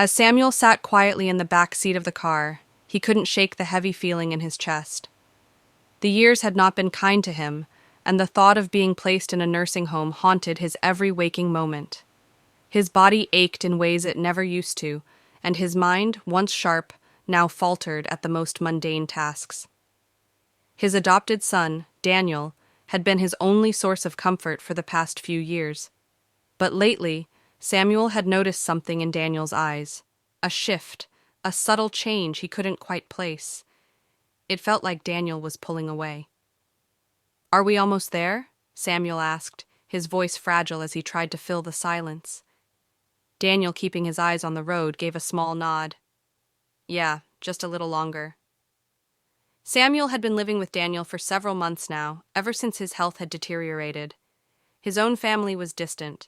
As Samuel sat quietly in the back seat of the car, he couldn't shake the heavy feeling in his chest. The years had not been kind to him, and the thought of being placed in a nursing home haunted his every waking moment. His body ached in ways it never used to, and his mind, once sharp, now faltered at the most mundane tasks. His adopted son, Daniel, had been his only source of comfort for the past few years. But lately, Samuel had noticed something in Daniel's eyes. A shift, a subtle change he couldn't quite place. It felt like Daniel was pulling away. "Are we almost there?" Samuel asked, his voice fragile as he tried to fill the silence. Daniel, keeping his eyes on the road, gave a small nod. "Yeah, just a little longer." Samuel had been living with Daniel for several months now, ever since his health had deteriorated. His own family was distant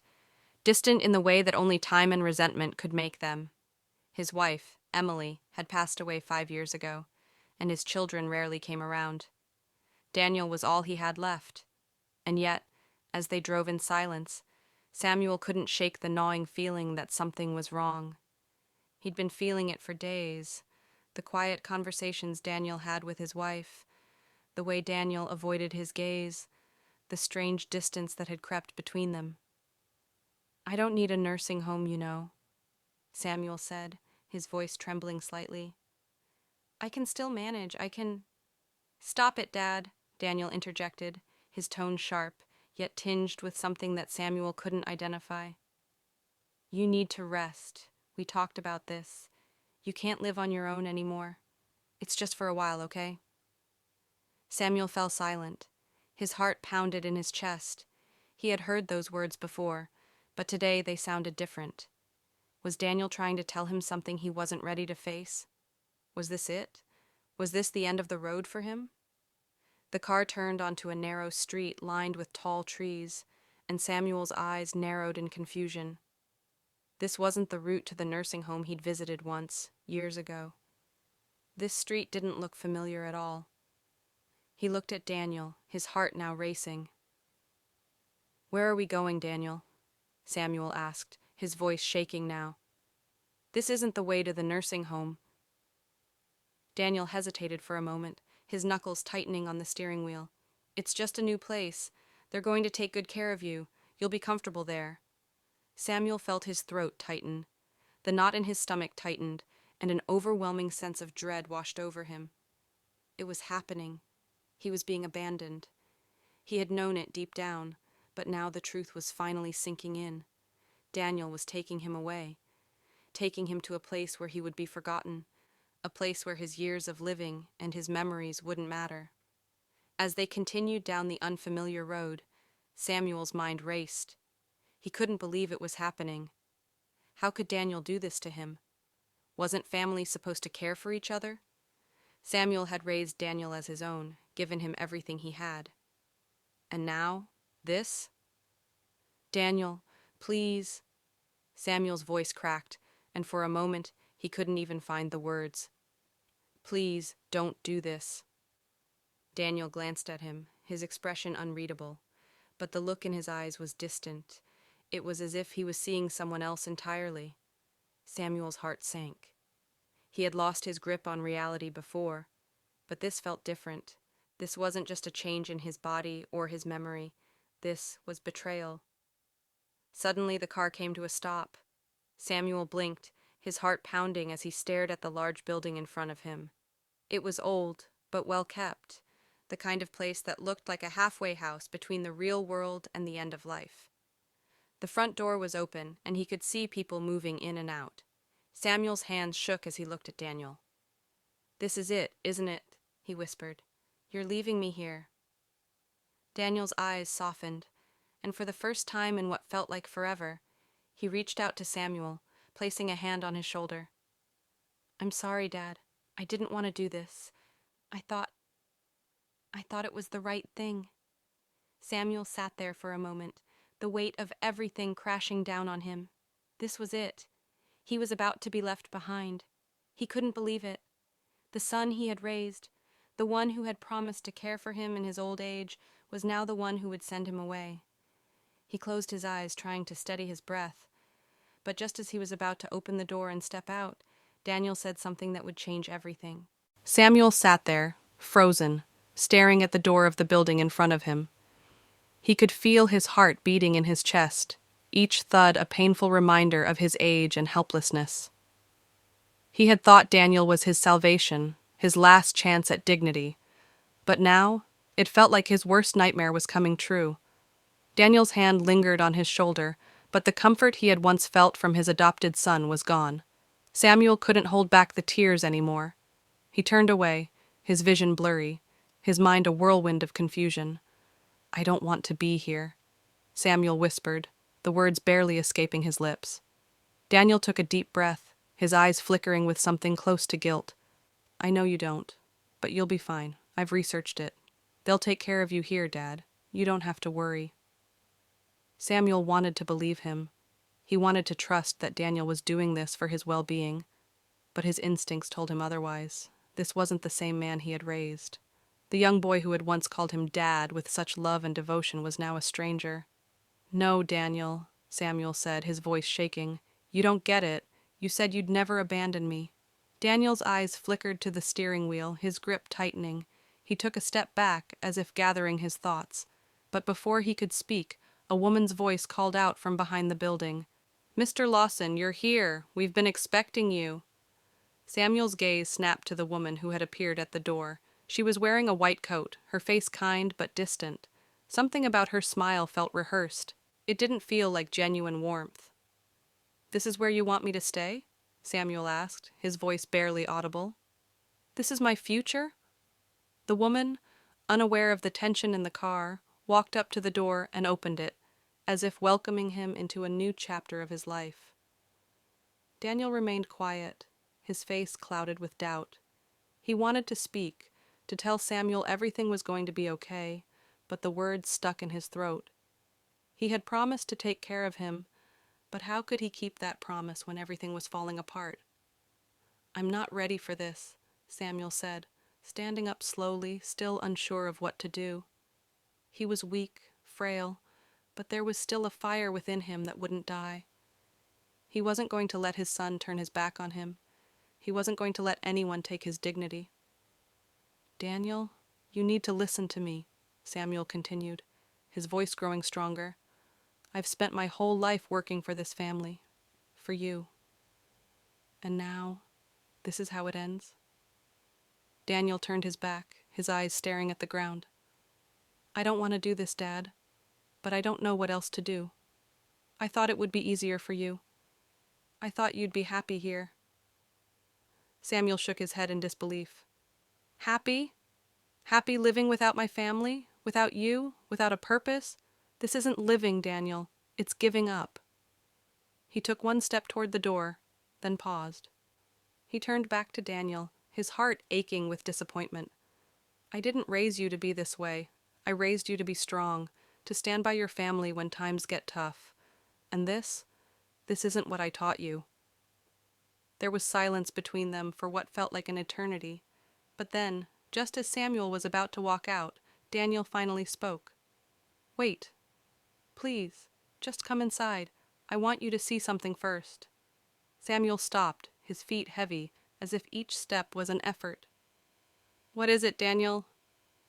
in the way that only time and resentment could make them. His wife, Emily, had passed away 5 years ago, and his children rarely came around. Daniel was all he had left. And yet, as they drove in silence, Samuel couldn't shake the gnawing feeling that something was wrong. He'd been feeling it for days. The quiet conversations Daniel had with his wife, the way Daniel avoided his gaze, the strange distance that had crept between them. "I don't need a nursing home, you know," Samuel said, his voice trembling slightly. "I can still manage, I can—" "Stop it, Dad," Daniel interjected, his tone sharp, yet tinged with something that Samuel couldn't identify. "You need to rest. We talked about this. You can't live on your own anymore. It's just for a while, okay?" Samuel fell silent. His heart pounded in his chest. He had heard those words before, but today they sounded different. Was Daniel trying to tell him something he wasn't ready to face? Was this it? Was this the end of the road for him? The car turned onto a narrow street lined with tall trees, and Samuel's eyes narrowed in confusion. This wasn't the route to the nursing home he'd visited once, years ago. This street didn't look familiar at all. He looked at Daniel, his heart now racing. "Where are we going, Daniel?" Samuel asked, his voice shaking now. "This isn't the way to the nursing home." Daniel hesitated for a moment, his knuckles tightening on the steering wheel. "It's just a new place. They're going to take good care of you. You'll be comfortable there." Samuel felt his throat tighten. The knot in his stomach tightened, and an overwhelming sense of dread washed over him. It was happening. He was being abandoned. He had known it deep down, but now the truth was finally sinking in. Daniel was taking him away, taking him to a place where he would be forgotten, a place where his years of living and his memories wouldn't matter. As they continued down the unfamiliar road, Samuel's mind raced. He couldn't believe it was happening. How could Daniel do this to him? Wasn't family supposed to care for each other? Samuel had raised Daniel as his own, given him everything he had. And now, this? "Daniel, please." Samuel's voice cracked, and for a moment he couldn't even find the words. "Please, don't do this." Daniel glanced at him, his expression unreadable, but the look in his eyes was distant. It was as if he was seeing someone else entirely. Samuel's heart sank. He had lost his grip on reality before, but this felt different. This wasn't just a change in his body or his memory. This was betrayal. Suddenly the car came to a stop. Samuel blinked, his heart pounding as he stared at the large building in front of him. It was old, but well kept, the kind of place that looked like a halfway house between the real world and the end of life. The front door was open, and he could see people moving in and out. Samuel's hands shook as he looked at Daniel. "This is it, isn't it?" he whispered. "You're leaving me here." Daniel's eyes softened, and for the first time in what felt like forever, he reached out to Samuel, placing a hand on his shoulder. "I'm sorry, Dad. I didn't want to do this. I thought it was the right thing." Samuel sat there for a moment, the weight of everything crashing down on him. This was it. He was about to be left behind. He couldn't believe it. The son he had raised, the one who had promised to care for him in his old age, was now the one who would send him away. He closed his eyes, trying to steady his breath, But just as he was about to open the door and step out, Daniel said something that would change everything. Samuel sat there, frozen, staring at the door of the building in front of him. He could feel his heart beating in his chest, each thud a painful reminder of his age and helplessness. He had thought Daniel was his salvation, his last chance at dignity, but now it felt like his worst nightmare was coming true. Daniel's hand lingered on his shoulder, but the comfort he had once felt from his adopted son was gone. Samuel couldn't hold back the tears anymore. He turned away, his vision blurry, his mind a whirlwind of confusion. "I don't want to be here," Samuel whispered, the words barely escaping his lips. Daniel took a deep breath, his eyes flickering with something close to guilt. "I know you don't, but you'll be fine. I've researched it. They'll take care of you here, Dad. You don't have to worry." Samuel wanted to believe him. He wanted to trust that Daniel was doing this for his well-being, but his instincts told him otherwise. This wasn't the same man he had raised. The young boy who had once called him Dad with such love and devotion was now a stranger. "No, Daniel," Samuel said, his voice shaking. "You don't get it. You said you'd never abandon me." Daniel's eyes flickered to the steering wheel, his grip tightening. He took a step back, as if gathering his thoughts. But before he could speak, a woman's voice called out from behind the building. "Mr. Lawson, you're here. We've been expecting you." Samuel's gaze snapped to the woman who had appeared at the door. She was wearing a white coat, her face kind but distant. Something about her smile felt rehearsed. It didn't feel like genuine warmth. "This is where you want me to stay?" Samuel asked, his voice barely audible. "This is my future?" The woman, unaware of the tension in the car, walked up to the door and opened it, as if welcoming him into a new chapter of his life. Daniel remained quiet, his face clouded with doubt. He wanted to speak, to tell Samuel everything was going to be okay, but the words stuck in his throat. He had promised to take care of him, but how could he keep that promise when everything was falling apart? "I'm not ready for this," Samuel said, standing up slowly, still unsure of what to do. He was weak, frail, but there was still a fire within him that wouldn't die. He wasn't going to let his son turn his back on him. He wasn't going to let anyone take his dignity. "Daniel, you need to listen to me," Samuel continued, his voice growing stronger. "I've spent my whole life working for this family, for you. And now, this is how it ends." Daniel turned his back, his eyes staring at the ground. "I don't want to do this, Dad, but I don't know what else to do. I thought it would be easier for you. I thought you'd be happy here." Samuel shook his head in disbelief. "Happy? Happy living without my family? Without you? Without a purpose? This isn't living, Daniel. It's giving up." He took one step toward the door, then paused. He turned back to Daniel, his heart aching with disappointment. "I didn't raise you to be this way. I raised you to be strong, to stand by your family when times get tough. And this isn't what I taught you." There was silence between them for what felt like an eternity. But then, just as Samuel was about to walk out, Daniel finally spoke. "Wait. Please, just come inside. I want you to see something first." Samuel stopped, his feet heavy, as if each step was an effort. "What is it, Daniel?"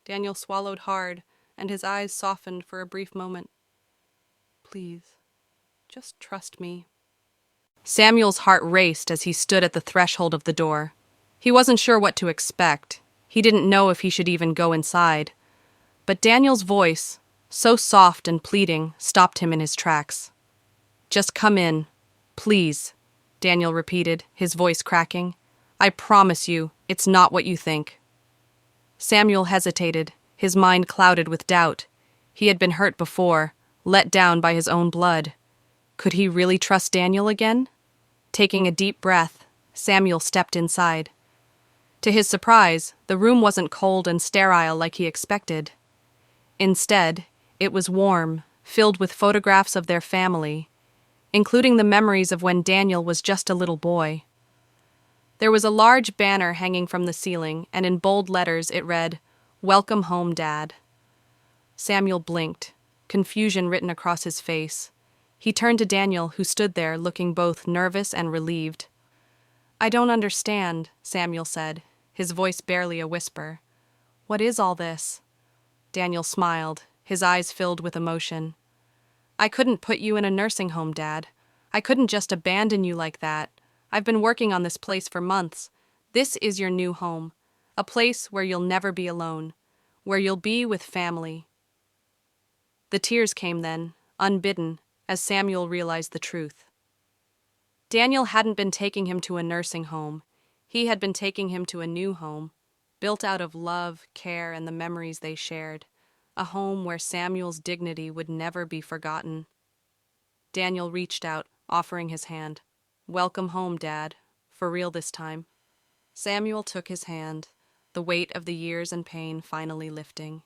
Daniel swallowed hard, and his eyes softened for a brief moment. "Please, just trust me." Samuel's heart raced as he stood at the threshold of the door. He wasn't sure what to expect. He didn't know if he should even go inside. But Daniel's voice, so soft and pleading, stopped him in his tracks. "Just come in, please," Daniel repeated, his voice cracking. "I promise you, it's not what you think." Samuel hesitated, his mind clouded with doubt. He had been hurt before, let down by his own blood. Could he really trust Daniel again? Taking a deep breath, Samuel stepped inside. To his surprise, the room wasn't cold and sterile like he expected. Instead, it was warm, filled with photographs of their family, including the memories of when Daniel was just a little boy. There was a large banner hanging from the ceiling, and in bold letters it read, "Welcome home, Dad." Samuel blinked, confusion written across his face. He turned to Daniel, who stood there looking both nervous and relieved. "I don't understand," Samuel said, his voice barely a whisper. "What is all this?" Daniel smiled, his eyes filled with emotion. "I couldn't put you in a nursing home, Dad. I couldn't just abandon you like that. I've been working on this place for months. This is your new home, a place where you'll never be alone, where you'll be with family." The tears came then, unbidden, as Samuel realized the truth. Daniel hadn't been taking him to a nursing home. He had been taking him to a new home, built out of love, care, and the memories they shared. A home where Samuel's dignity would never be forgotten. Daniel reached out, offering his hand. "Welcome home, Dad. For real this time." Samuel took his hand, the weight of the years and pain finally lifting.